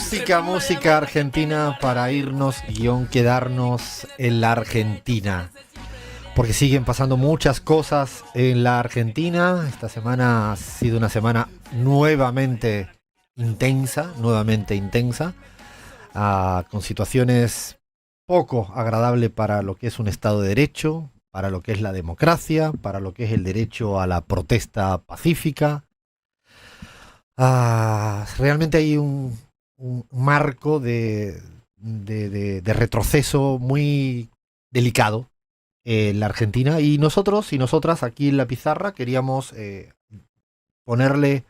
Música argentina para irnos quedarnos en la Argentina. Porque siguen pasando muchas cosas en la Argentina. Esta semana ha sido una semana nuevamente intensa, con situaciones poco agradables para lo que es un Estado de Derecho, para lo que es la democracia, para lo que es el derecho a la protesta pacífica. Realmente hay un marco de retroceso muy delicado en la Argentina, y nosotros y nosotras aquí en la pizarra queríamos ponerle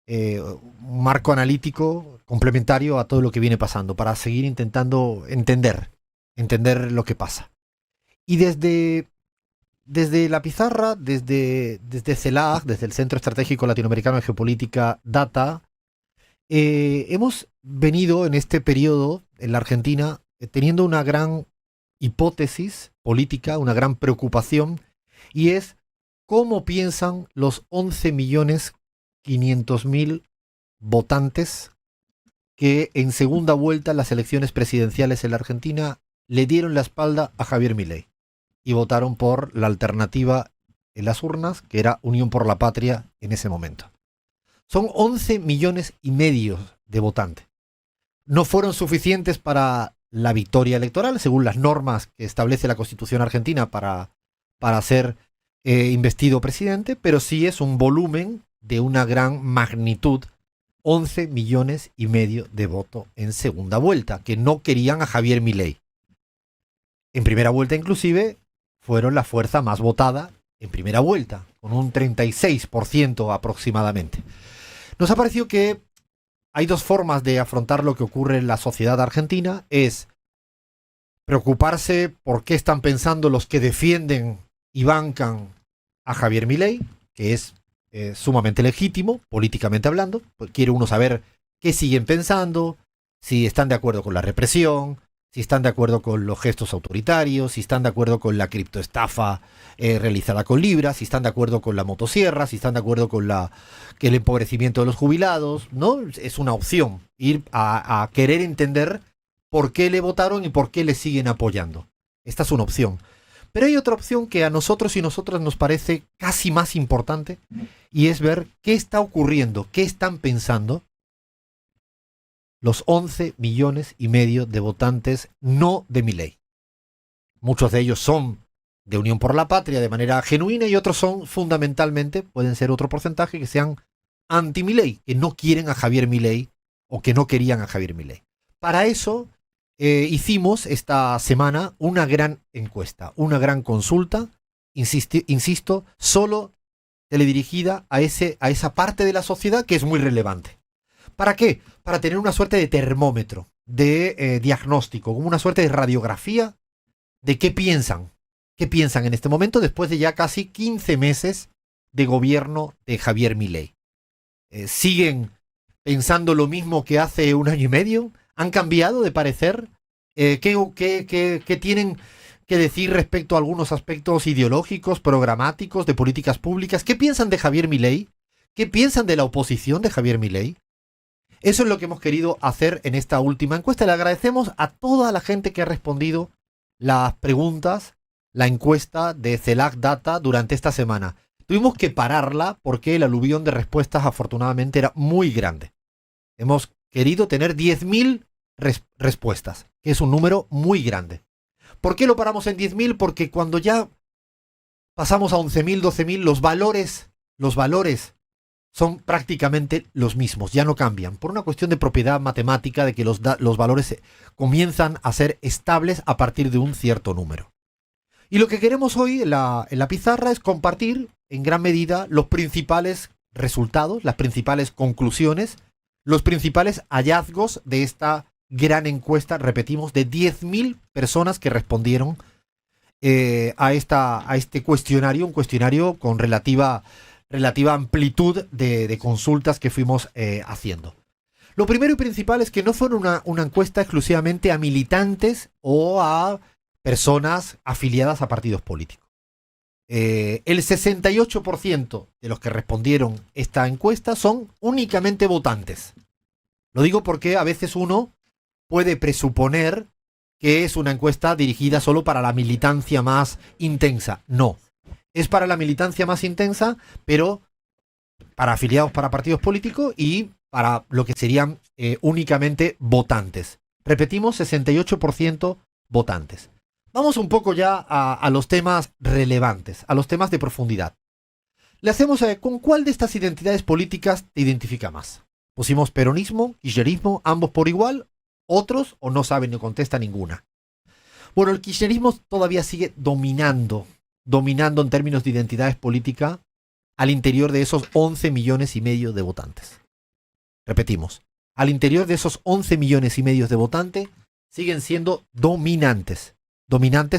un marco analítico complementario a todo lo que viene pasando para seguir intentando entender lo que pasa. Y desde la pizarra, desde CELAC, desde el Centro Estratégico Latinoamericano de Geopolítica Data, hemos venido en este periodo en la Argentina teniendo una gran hipótesis política, una gran preocupación, y es cómo piensan los 11.500.000 votantes que en segunda vuelta en las elecciones presidenciales en la Argentina le dieron la espalda a Javier Milei y votaron por la alternativa en las urnas, que era Unión por la Patria en ese momento. Son 11 millones y medio de votantes. No fueron suficientes para la victoria electoral, según las normas que establece la Constitución argentina para ser investido presidente, pero sí es un volumen de una gran magnitud, 11 millones y medio de votos en segunda vuelta, que no querían a Javier Milei. En primera vuelta, inclusive, fueron la fuerza más votada en primera vuelta, con un 36% aproximadamente. Nos ha parecido que hay dos formas de afrontar lo que ocurre en la sociedad argentina. Es preocuparse por qué están pensando los que defienden y bancan a Javier Milei, que es sumamente legítimo, políticamente hablando. Pues quiere uno saber qué siguen pensando, si están de acuerdo con la represión, si están de acuerdo con los gestos autoritarios, si están de acuerdo con la criptoestafa realizada con Libra, si están de acuerdo con la motosierra, si están de acuerdo con el empobrecimiento de los jubilados, ¿no? Es una opción ir a querer entender por qué le votaron y por qué le siguen apoyando. Esta es una opción. Pero hay otra opción que a nosotros y nosotras nos parece casi más importante, y es ver qué está ocurriendo, qué están pensando los 11 millones y medio de votantes no de Milei. Muchos de ellos son de Unión por la Patria de manera genuina, y otros son fundamentalmente, pueden ser otro porcentaje, que sean anti-Milei, que no quieren a Javier Milei o que no querían a Javier Milei. Para eso hicimos esta semana una gran encuesta, una gran consulta, insisto, solo teledirigida a esa parte de la sociedad que es muy relevante. ¿Para qué? Para tener una suerte de termómetro, de diagnóstico, como una suerte de radiografía de qué piensan en este momento después de ya casi 15 meses de gobierno de Javier Milei. ¿Siguen pensando lo mismo que hace un año y medio? ¿Han cambiado de parecer? ¿Qué tienen que decir respecto a algunos aspectos ideológicos, programáticos, de políticas públicas? ¿Qué piensan de Javier Milei? ¿Qué piensan de la oposición de Javier Milei? Eso es lo que hemos querido hacer en esta última encuesta. Le agradecemos a toda la gente que ha respondido las preguntas, la encuesta de CELAC Data durante esta semana. Tuvimos que pararla porque el aluvión de respuestas afortunadamente era muy grande. Hemos querido tener 10.000 respuestas, que es un número muy grande. ¿Por qué lo paramos en 10.000? Porque cuando ya pasamos a 11.000, 12.000, los valores son prácticamente los mismos, ya no cambian, por una cuestión de propiedad matemática de que los valores comienzan a ser estables a partir de un cierto número. Y lo que queremos hoy en la pizarra es compartir en gran medida los principales resultados, las principales conclusiones, los principales hallazgos de esta gran encuesta, repetimos, de 10.000 personas que respondieron a este cuestionario, un cuestionario con relativa amplitud de consultas que fuimos haciendo. Lo primero y principal es que no fue una encuesta exclusivamente a militantes o a personas afiliadas a partidos políticos. El 68% de los que respondieron esta encuesta son únicamente votantes. Lo digo porque a veces uno puede presuponer que es una encuesta dirigida solo para la militancia más intensa. No, es para la militancia más intensa, pero para afiliados para partidos políticos y para lo que serían únicamente votantes. Repetimos, 68% votantes. Vamos un poco ya a los temas relevantes, a los temas de profundidad. Le hacemos ¿con cuál de estas identidades políticas te identifica más? Pusimos peronismo, kirchnerismo, ambos por igual, otros o no saben ni contesta ninguna. Bueno, el kirchnerismo todavía sigue dominando en términos de identidades políticas al interior de esos 11 millones y medio de votantes. Repetimos, al interior de esos 11 millones y medio de votantes siguen siendo dominantes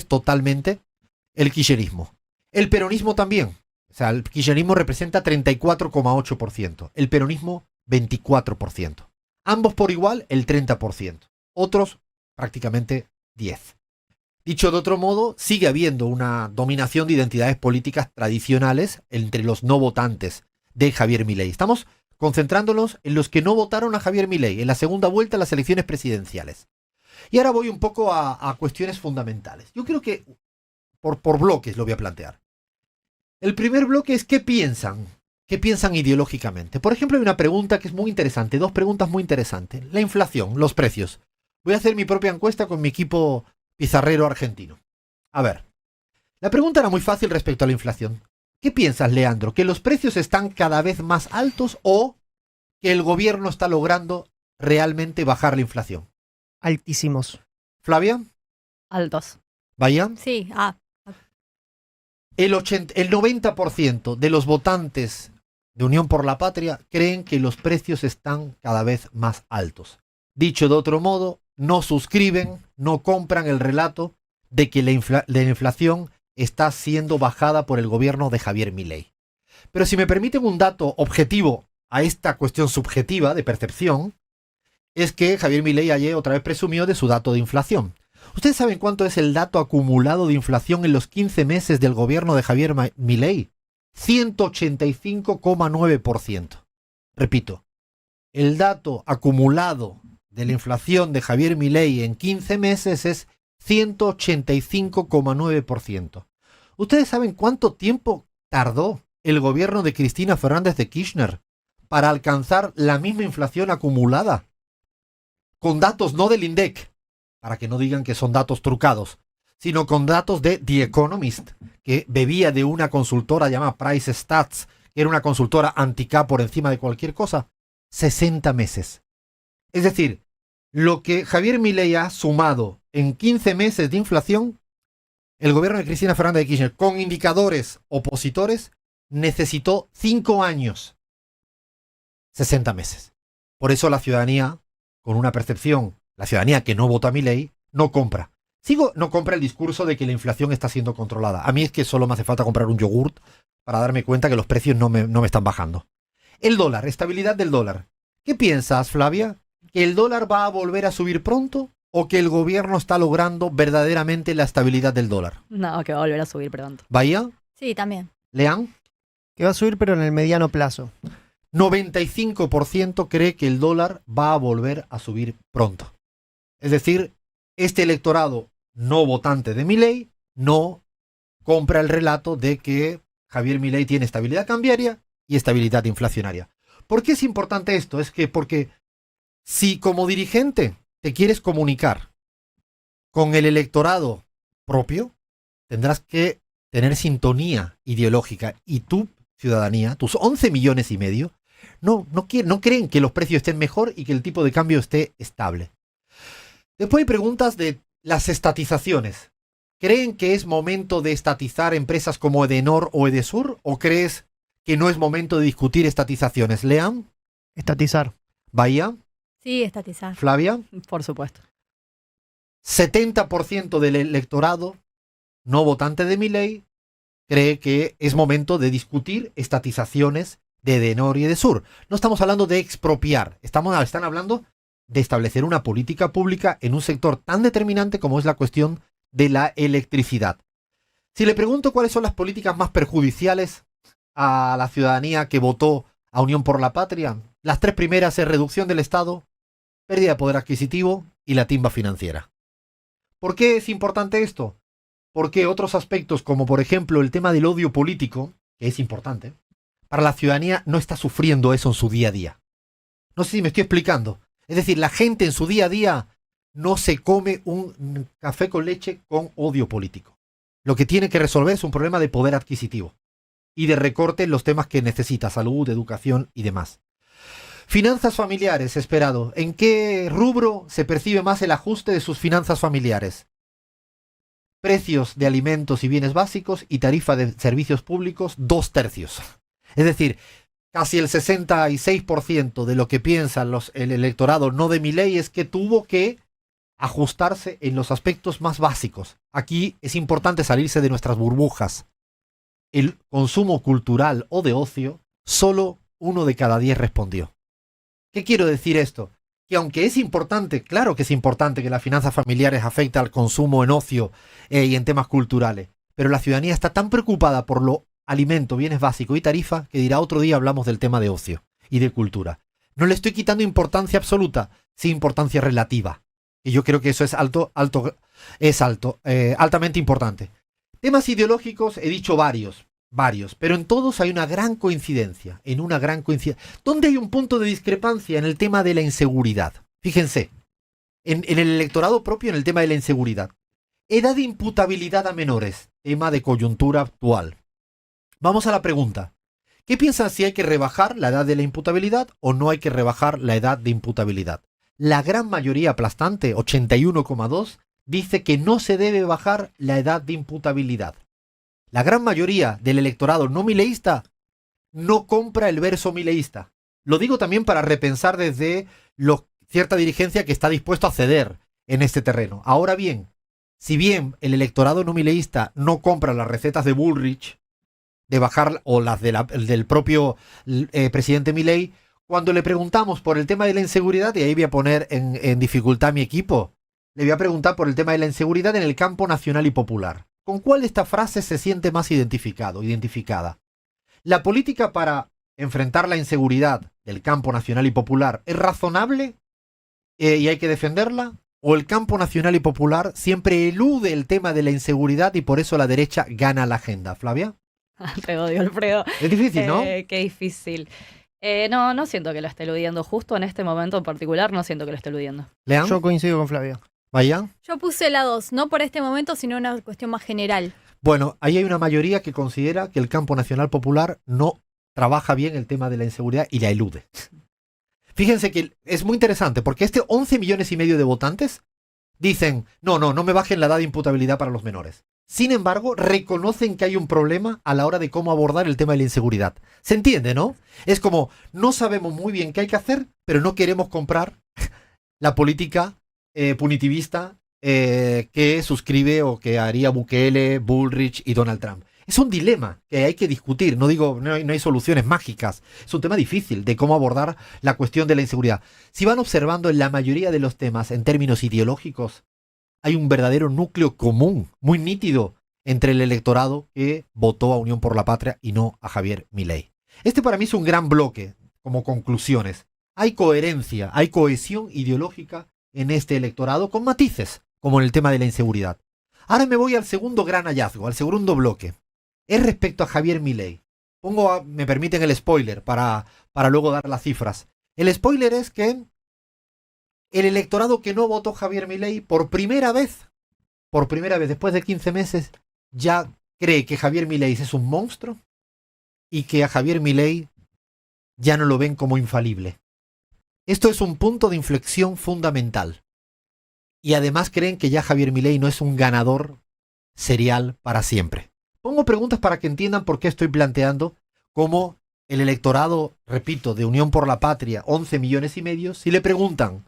totalmente el kirchnerismo. El peronismo también. O sea, el kirchnerismo representa 34,8%, el peronismo 24%. Ambos por igual el 30%, otros prácticamente 10%. Dicho de otro modo, sigue habiendo una dominación de identidades políticas tradicionales entre los no votantes de Javier Milei. Estamos concentrándonos en los que no votaron a Javier Milei en la segunda vuelta de las elecciones presidenciales. Y ahora voy un poco a cuestiones fundamentales. Yo creo que por bloques lo voy a plantear. El primer bloque es ¿qué piensan? ¿Qué piensan ideológicamente? Por ejemplo, hay una pregunta que es muy interesante, dos preguntas muy interesantes. La inflación, los precios. Voy a hacer mi propia encuesta con mi equipo pizarrero argentino. A ver, la pregunta era muy fácil respecto a la inflación. ¿Qué piensas, Leandro? ¿Que los precios están cada vez más altos o que el gobierno está logrando realmente bajar la inflación? Altísimos. ¿Flavia? Altos. ¿Vaya? Sí, El 90% de los votantes de Unión por la Patria creen que los precios están cada vez más altos. Dicho de otro modo, no suscriben, no compran el relato de que la inflación está siendo bajada por el gobierno de Javier Milei. Pero si me permiten un dato objetivo a esta cuestión subjetiva de percepción, es que Javier Milei ayer otra vez presumió de su dato de inflación. ¿Ustedes saben cuánto es el dato acumulado de inflación en los 15 meses del gobierno de Javier Milei? 185,9%. Repito, el dato acumulado de la inflación de Javier Milei en 15 meses es 185,9%. ¿Ustedes saben cuánto tiempo tardó el gobierno de Cristina Fernández de Kirchner para alcanzar la misma inflación acumulada? Con datos no del INDEC, para que no digan que son datos trucados, sino con datos de The Economist, que bebía de una consultora llamada Price Stats, que era una consultora anti-K por encima de cualquier cosa. 60 meses. Es decir, lo que Javier Milei ha sumado en 15 meses de inflación, el gobierno de Cristina Fernández de Kirchner, con indicadores opositores, necesitó 5 años. 60 meses. Por eso la ciudadanía, con una percepción, la ciudadanía que no vota a Milei, no compra. No compra el discurso de que la inflación está siendo controlada. A mí es que solo me hace falta comprar un yogurt para darme cuenta que los precios no me están bajando. El dólar, estabilidad del dólar. ¿Qué piensas, Flavia? ¿Que el dólar va a volver a subir pronto o que el gobierno está logrando verdaderamente la estabilidad del dólar? no, que va a volver a subir pronto. ¿Bahía? Sí, también. ¿Leán? Que va a subir, pero en el mediano plazo. 95% cree que el dólar va a volver a subir pronto. Es decir, este electorado no votante de Milei no compra el relato de que Javier Milei tiene estabilidad cambiaria y estabilidad inflacionaria. ¿Por qué es importante esto? Es que porque si como dirigente te quieres comunicar con el electorado propio, tendrás que tener sintonía ideológica y tu ciudadanía, tus 11 millones y medio, no creen que los precios estén mejor y que el tipo de cambio esté estable. Después hay preguntas de las estatizaciones. ¿Creen que es momento de estatizar empresas como Edenor o Edesur? ¿O crees que no es momento de discutir estatizaciones? ¿Lean? Estatizar. ¿Bahía? Sí, estatizar. ¿Flavia? Por supuesto. 70% del electorado no votante de Milei cree que es momento de discutir estatizaciones de Edenor y Edesur. No estamos hablando de expropiar, están hablando de establecer una política pública en un sector tan determinante como es la cuestión de la electricidad. Si le pregunto cuáles son las políticas más perjudiciales a la ciudadanía que votó a Unión por la Patria, las tres primeras es reducción del Estado, pérdida de poder adquisitivo y la timba financiera. ¿Por qué es importante esto? Porque otros aspectos, como por ejemplo el tema del odio político, que es importante, para la ciudadanía no está sufriendo eso en su día a día. No sé si me estoy explicando. Es decir, la gente en su día a día no se come un café con leche con odio político. Lo que tiene que resolver es un problema de poder adquisitivo y de recorte en los temas que necesita, salud, educación y demás. Finanzas familiares, esperado. ¿En qué rubro se percibe más el ajuste de sus finanzas familiares? Precios de alimentos y bienes básicos y tarifa de servicios públicos, 2/3. Es decir, casi el 66% de lo que piensa el electorado no de Milei es que tuvo que ajustarse en los aspectos más básicos. Aquí es importante salirse de nuestras burbujas. El consumo cultural o de ocio, solo 1 de cada 10 respondió. ¿Qué quiero decir esto? Que aunque es importante, claro que es importante que las finanzas familiares afecten al consumo en ocio y en temas culturales, pero la ciudadanía está tan preocupada por lo alimento, bienes básicos y tarifa que dirá otro día hablamos del tema de ocio y de cultura. No le estoy quitando importancia absoluta, sí importancia relativa. Y yo creo que eso es altamente importante. Temas ideológicos he dicho varios, pero en todos hay una gran coincidencia, ¿Dónde hay un punto de discrepancia? En el tema de la inseguridad. Fíjense, en el electorado propio, en el tema de la inseguridad. Edad de imputabilidad a menores, tema de coyuntura actual. Vamos a la pregunta. ¿Qué piensan si hay que rebajar la edad de la imputabilidad o no hay que rebajar la edad de imputabilidad? La gran mayoría aplastante, 81,2, dice que no se debe bajar la edad de imputabilidad. La gran mayoría del electorado no mileísta no compra el verso mileísta. Lo digo también para repensar desde cierta dirigencia que está dispuesto a ceder en este terreno. Ahora bien, si bien el electorado no mileísta no compra las recetas de Bullrich de bajar o las del propio presidente Milei, cuando le preguntamos por el tema de la inseguridad, y ahí voy a poner en dificultad a mi equipo, le voy a preguntar por el tema de la inseguridad en el campo nacional y popular. ¿Con cuál de estas frases se siente más identificada? ¿La política para enfrentar la inseguridad del campo nacional y popular es razonable y hay que defenderla? ¿O el campo nacional y popular siempre elude el tema de la inseguridad y por eso la derecha gana la agenda? ¿Flavia? Te odio, Alfredo. Es difícil, ¿no? Qué difícil. No siento que lo esté eludiendo. Justo en este momento en particular, no siento que lo esté eludiendo. ¿Lean? Yo coincido con Flavia. ¿Vayan? Yo puse la 2, no por este momento, sino una cuestión más general. Bueno, ahí hay una mayoría que considera que el campo nacional popular no trabaja bien el tema de la inseguridad y la elude. Fíjense que es muy interesante porque 11,5 millones de votantes dicen, no me bajen la edad de imputabilidad para los menores. Sin embargo, reconocen que hay un problema a la hora de cómo abordar el tema de la inseguridad. ¿Se entiende, no? Es como, no sabemos muy bien qué hay que hacer, pero no queremos comprar la política punitivista que suscribe o que haría Bukele, Bullrich y Donald Trump. Es un dilema que hay que discutir. No hay soluciones mágicas. Es un tema difícil de cómo abordar la cuestión de la inseguridad. Si van observando en la mayoría de los temas en términos ideológicos, hay un verdadero núcleo común, muy nítido, entre el electorado que votó a Unión por la Patria y no a Javier Milei. Este para mí es un gran bloque, como conclusiones. Hay coherencia, hay cohesión ideológica en este electorado, con matices, como en el tema de la inseguridad. Ahora me voy al segundo gran hallazgo, al segundo bloque. Es respecto a Javier Milei. Me permiten el spoiler para luego dar las cifras. El spoiler es que el electorado que no votó Javier Milei por primera vez, después de 15 meses, ya cree que Javier Milei es un monstruo y que a Javier Milei ya no lo ven como infalible. Esto es un punto de inflexión fundamental. Y además creen que ya Javier Milei no es un ganador serial para siempre. Pongo preguntas para que entiendan por qué estoy planteando cómo el electorado, repito, de Unión por la Patria, 11,5 millones, si le preguntan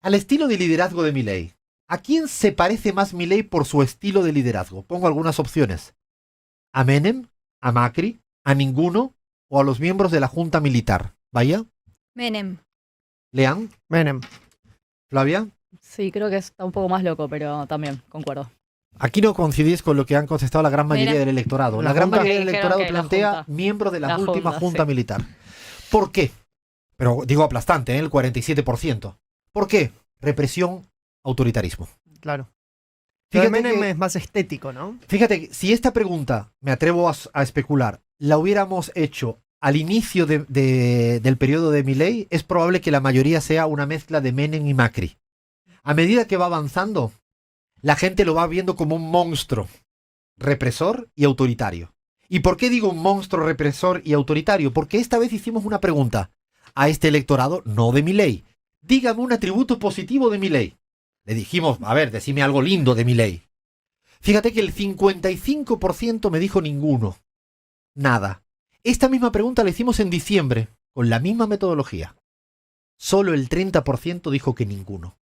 al estilo de liderazgo de Milei, ¿a quién se parece más Milei por su estilo de liderazgo? Pongo algunas opciones. ¿A Menem? ¿A Macri? ¿A ninguno? ¿O a los miembros de la Junta Militar? ¿Vaya? Menem. ¿Lean? Menem. ¿Flavia? Sí, creo que está un poco más loco, pero también concuerdo. Aquí no coincidís con lo que han contestado la gran mayoría Mira. del electorado. La La gran Junta. mayoría del Dijeron electorado que la plantea Junta. miembro de la La última Junta, Junta sí. Militar. ¿Por qué? Pero digo aplastante, el 47%. ¿Por qué? Represión, autoritarismo. Claro. Lo de Fíjate Menem que, es más estético, ¿no? fíjate que si esta pregunta, me atrevo a especular, la hubiéramos hecho al inicio del periodo de Milei, es probable que la mayoría sea una mezcla de Menem y Macri. A medida que va avanzando, la gente lo va viendo como un monstruo represor y autoritario. ¿Y por qué digo un monstruo represor y autoritario? Porque esta vez hicimos una pregunta a este electorado, no de Milei. Dígame un atributo positivo de Milei. Le dijimos, a ver, decime algo lindo de Milei. Fíjate que el 55% me dijo ninguno. Nada. Esta misma pregunta la hicimos en diciembre, con la misma metodología. Solo el 30% dijo que ninguno.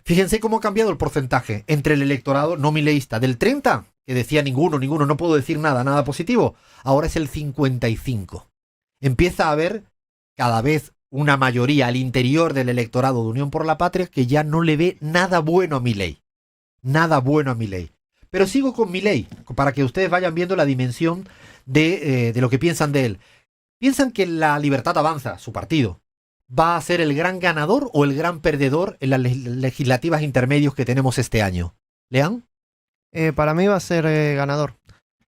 Fíjense cómo ha cambiado el porcentaje entre el electorado no mileísta. Del 30, que decía ninguno, no puedo decir nada, nada positivo, ahora es el 55. Empieza a haber cada vez una mayoría al interior del electorado de Unión por la Patria que ya no le ve nada bueno a Milei. Nada bueno a Milei. Pero sigo con Milei, para que ustedes vayan viendo la dimensión de lo que piensan de él. Piensan que la Libertad Avanza, su partido, va a ser el gran ganador o el gran perdedor en las legislativas intermedios que tenemos este año. ¿Lean? Para mí va a ser ganador.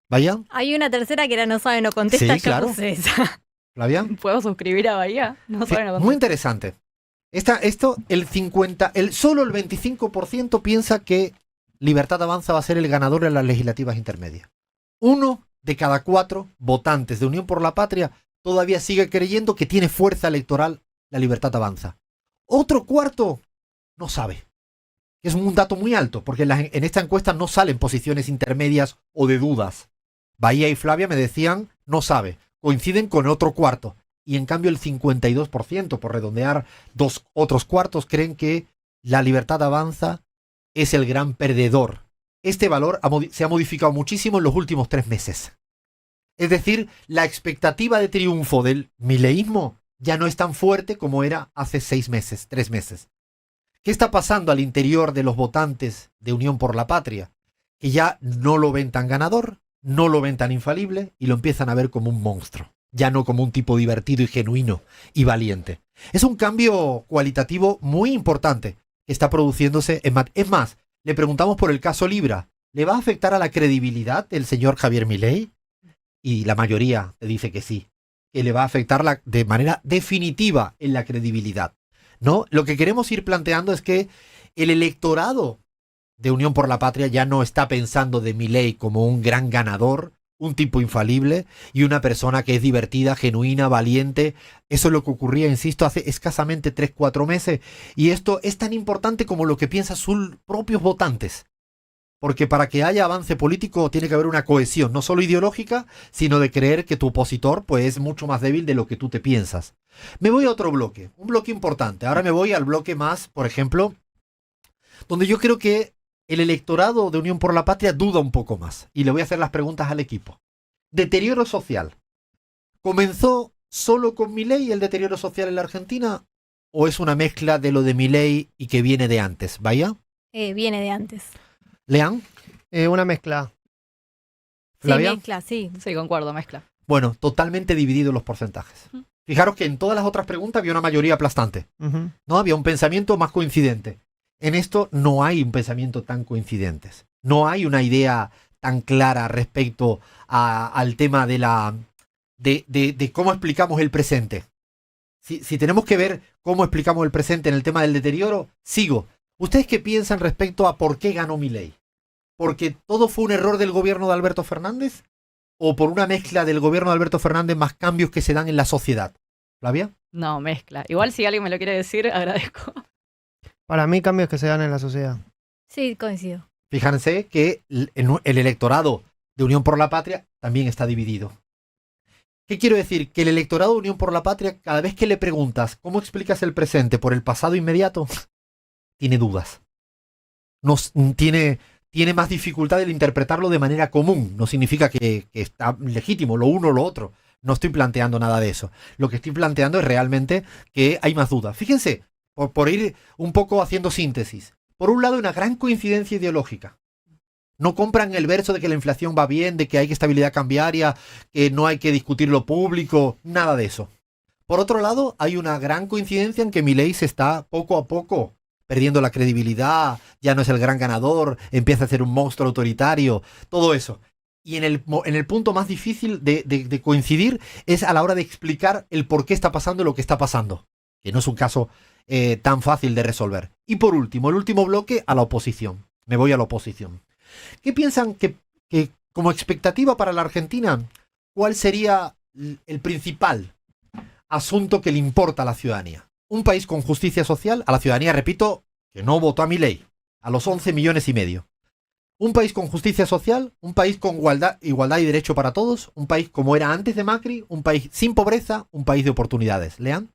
¿Vaya? Hay una tercera que era no sabe, no contesta. Sí, yo claro. puse esa. ¿Flavian? ¿Puedo suscribir a Bahía? No Sí, saben a muy interesante. Solo el 25% piensa que Libertad Avanza va a ser el ganador en las legislativas intermedias. 1 de cada 4 votantes de Unión por la Patria todavía sigue creyendo que tiene fuerza electoral la Libertad Avanza. Otro cuarto no sabe. Es un dato muy alto, porque en esta encuesta no salen posiciones intermedias o de dudas. Bahía y Flavia me decían no sabe. Coinciden con otro cuarto. Y en cambio el 52%, por redondear dos otros cuartos, creen que la Libertad Avanza es el gran perdedor. Este valor se ha modificado muchísimo en los últimos 3 meses. Es decir, la expectativa de triunfo del mileísmo ya no es tan fuerte como era hace 6 meses, 3 meses. ¿Qué está pasando al interior de los votantes de Unión por la Patria? Que ya no lo ven tan ganador, no lo ven tan infalible y lo empiezan a ver como un monstruo, ya no como un tipo divertido y genuino y valiente. Es un cambio cualitativo muy importante que está produciéndose en Es más, le preguntamos por el caso Libra. ¿Le va a afectar a la credibilidad del señor Javier Milei? Y la mayoría te dice que sí, que le va a afectar de manera definitiva en la credibilidad, ¿no? Lo que queremos ir planteando es que el electorado de Unión por la Patria ya no está pensando de Milei como un gran ganador, un tipo infalible y una persona que es divertida, genuina, valiente. Eso es lo que ocurría, insisto, hace escasamente 3-4 meses. Y esto es tan importante como lo que piensan sus propios votantes. Porque para que haya avance político tiene que haber una cohesión, no solo ideológica, sino de creer que tu opositor pues, es mucho más débil de lo que tú te piensas. Me voy a otro bloque, un bloque importante. Ahora me voy al bloque más, por ejemplo, donde yo creo que el electorado de Unión por la Patria duda un poco más. Y le voy a hacer las preguntas al equipo. Deterioro social. ¿Comenzó solo con Milei el deterioro social en la Argentina? ¿O es una mezcla de lo de Milei y que viene de antes? ¿Vaya? Viene de antes. ¿Lean? Una mezcla. Sí, ¿Flavia? mezcla, sí. Sí, concuerdo, mezcla. Bueno, totalmente divididos los porcentajes. Fijaros que en todas las otras preguntas había una mayoría aplastante. Ujú. ¿No? Había un pensamiento más coincidente. En esto no hay un pensamiento tan coincidente. No hay una idea tan clara respecto al tema de cómo explicamos el presente. Si tenemos que ver cómo explicamos el presente en el tema del deterioro, sigo. ¿Ustedes qué piensan respecto a por qué ganó Milei? ¿Porque todo fue un error del gobierno de Alberto Fernández? ¿O por una mezcla del gobierno de Alberto Fernández más cambios que se dan en la sociedad? ¿Flavia? No, mezcla. Igual si alguien me lo quiere decir, agradezco. Para mí, cambios que se dan en la sociedad. Sí, coincido. Fíjense que el electorado de Unión por la Patria también está dividido. ¿Qué quiero decir? Que el electorado de Unión por la Patria, cada vez que le preguntas cómo explicas el presente por el pasado inmediato, tiene dudas. Tiene más dificultad en interpretarlo de manera común. No significa que está legítimo lo uno o lo otro. No estoy planteando nada de eso. Lo que estoy planteando es realmente que hay más dudas. Fíjense, por ir un poco haciendo síntesis. Por un lado, una gran coincidencia ideológica. No compran el verso de que la inflación va bien, de que hay estabilidad cambiaria, que no hay que discutir lo público, nada de eso. Por otro lado, hay una gran coincidencia en que Milei se está poco a poco perdiendo la credibilidad, ya no es el gran ganador, empieza a ser un monstruo autoritario, todo eso. Y en el punto más difícil de coincidir es a la hora de explicar el por qué está pasando lo que está pasando, que no es un caso tan fácil de resolver. Y por último, el último bloque, a la oposición. Me voy a la oposición. ¿Qué piensan que como expectativa para la Argentina, cuál sería el principal asunto que le importa a la ciudadanía? Un país con justicia social, a la ciudadanía, repito, que no votó a Milei, a los 11 millones y medio. Un país con justicia social, un país con igualdad y derecho para todos, un país como era antes de Macri, un país sin pobreza, un país de oportunidades. ¿Lean?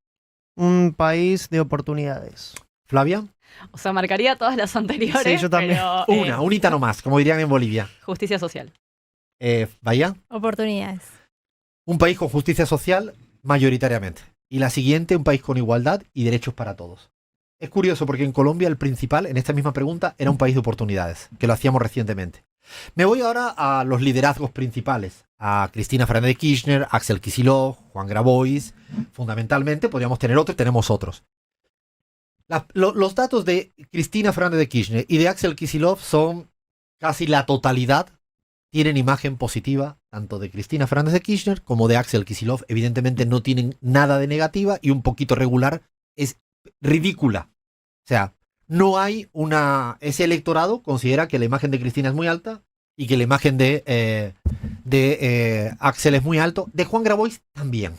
Un país de oportunidades. ¿Flavia? O sea, marcaría todas las anteriores. Sí, yo también. Pero, Unita nomás, como dirían en Bolivia. justicia social. ¿Vaya? Oportunidades. Un país con justicia social, mayoritariamente. Y la siguiente, un país con igualdad y derechos para todos. Es curioso porque en Colombia el principal, en esta misma pregunta, era un país de oportunidades, que lo hacíamos recientemente. Me voy ahora a los liderazgos principales. A Cristina Fernández de Kirchner, Axel Kicillof, Juan Grabois. Fundamentalmente, podríamos tener otros, tenemos otros. Los datos de Cristina Fernández de Kirchner y de Axel Kicillof son casi la totalidad. Tienen imagen positiva, tanto de Cristina Fernández de Kirchner como de Axel Kicillof. Evidentemente no tienen nada de negativa y un poquito regular. Es ridícula. O sea, no hay ese electorado considera que la imagen de Cristina es muy alta y que la imagen de Axel es muy alto. De Juan Grabois también.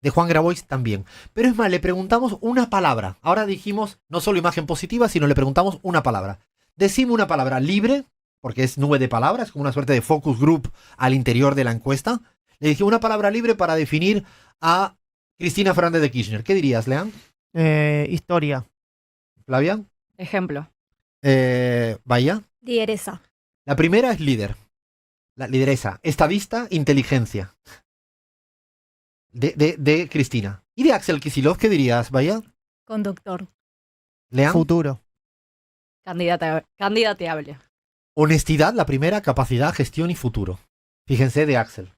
De Juan Grabois también. Pero es más, le preguntamos una palabra. Ahora dijimos no solo imagen positiva, sino le preguntamos una palabra. Decime una palabra libre, porque es nube de palabras, como una suerte de focus group al interior de la encuesta. Le dije una palabra libre para definir a Cristina Fernández de Kirchner. ¿Qué dirías, Leán? Historia. Flavia. Ejemplo. Vaya. Lideresa. La primera es líder. La lideresa. Estadista, inteligencia. De Cristina. ¿Y de Axel Kicillof qué dirías, Vaya? Conductor. Leán. Futuro. Candidateable. Honestidad, la primera, capacidad, gestión y futuro. Fíjense de Axel.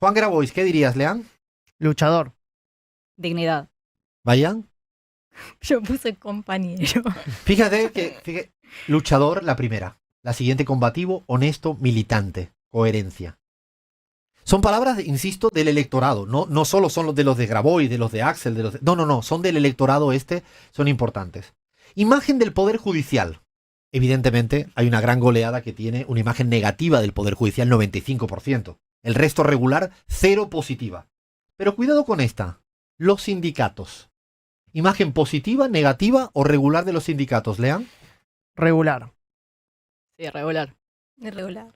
Juan Grabois, ¿qué dirías, Leán? Luchador. Dignidad. Vaya. Yo puse compañero. Fíjate, luchador, la primera. La siguiente, combativo, honesto, militante, coherencia. Son palabras, insisto, del electorado. No solo son los de Grabois, de los de Axel, no, son del electorado son importantes. Imagen del Poder Judicial. Evidentemente, hay una gran goleada que tiene una imagen negativa del Poder Judicial, 95%. El resto regular, 0 positiva. Pero cuidado con esta. Los sindicatos. Imagen positiva, negativa o regular de los sindicatos, Lean. Regular. Sí, regular. Irregular.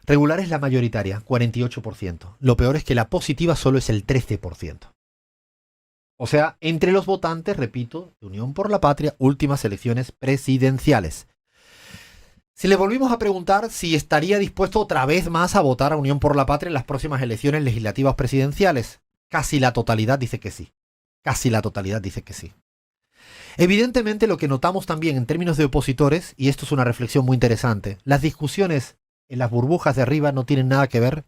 Regular es la mayoritaria, 48%. Lo peor es que la positiva solo es el 13%. O sea, entre los votantes, repito, de Unión por la Patria, últimas elecciones presidenciales. Si le volvimos a preguntar si estaría dispuesto otra vez más a votar a Unión por la Patria en las próximas elecciones legislativas presidenciales, casi la totalidad dice que sí. Casi la totalidad dice que sí. Evidentemente lo que notamos también en términos de opositores, y esto es una reflexión muy interesante, las discusiones en las burbujas de arriba no tienen nada que ver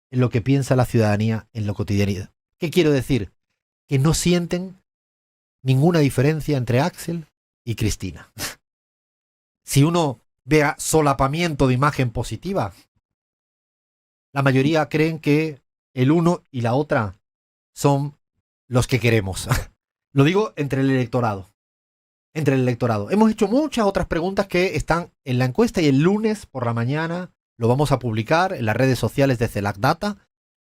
en lo que piensa la ciudadanía en lo cotidiano. ¿Qué quiero decir? Que no sienten ninguna diferencia entre Axel y Cristina. Si uno vea solapamiento de imagen positiva, la mayoría creen que el uno y la otra son los que queremos. Lo digo entre el electorado. Entre el electorado. Hemos hecho muchas otras preguntas que están en la encuesta y el lunes por la mañana lo vamos a publicar en las redes sociales de CELAC Data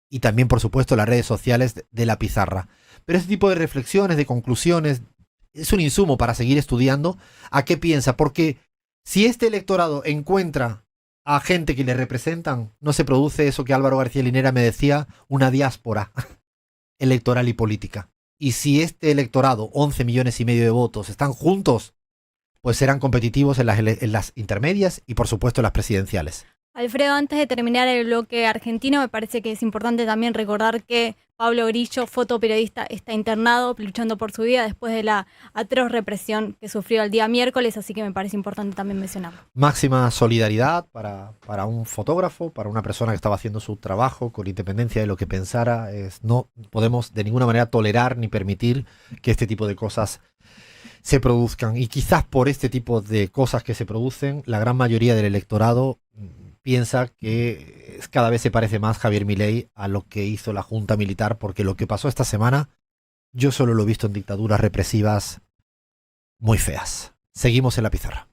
y también, por supuesto, en las redes sociales de La Pizarra. Pero este tipo de reflexiones, de conclusiones, es un insumo para seguir estudiando a qué piensa. Porque si este electorado encuentra a gente que le representan, no se produce eso que Álvaro García Linera me decía, una diáspora electoral y política. Y si este electorado, 11 millones y medio de votos, están juntos, pues serán competitivos en las intermedias y, por supuesto, en las presidenciales. Alfredo, antes de terminar el bloque argentino, me parece que es importante también recordar que Pablo Grillo, fotoperiodista, está internado luchando por su vida después de la atroz represión que sufrió el día miércoles, así que me parece importante también mencionarlo. Máxima solidaridad para un fotógrafo, para una persona que estaba haciendo su trabajo con independencia de lo que pensara. No podemos de ninguna manera tolerar ni permitir que este tipo de cosas se produzcan. Y quizás por este tipo de cosas que se producen, la gran mayoría del electorado piensa que cada vez se parece más Javier Milei a lo que hizo la Junta Militar, porque lo que pasó esta semana yo solo lo he visto en dictaduras represivas muy feas. Seguimos en la pizarra.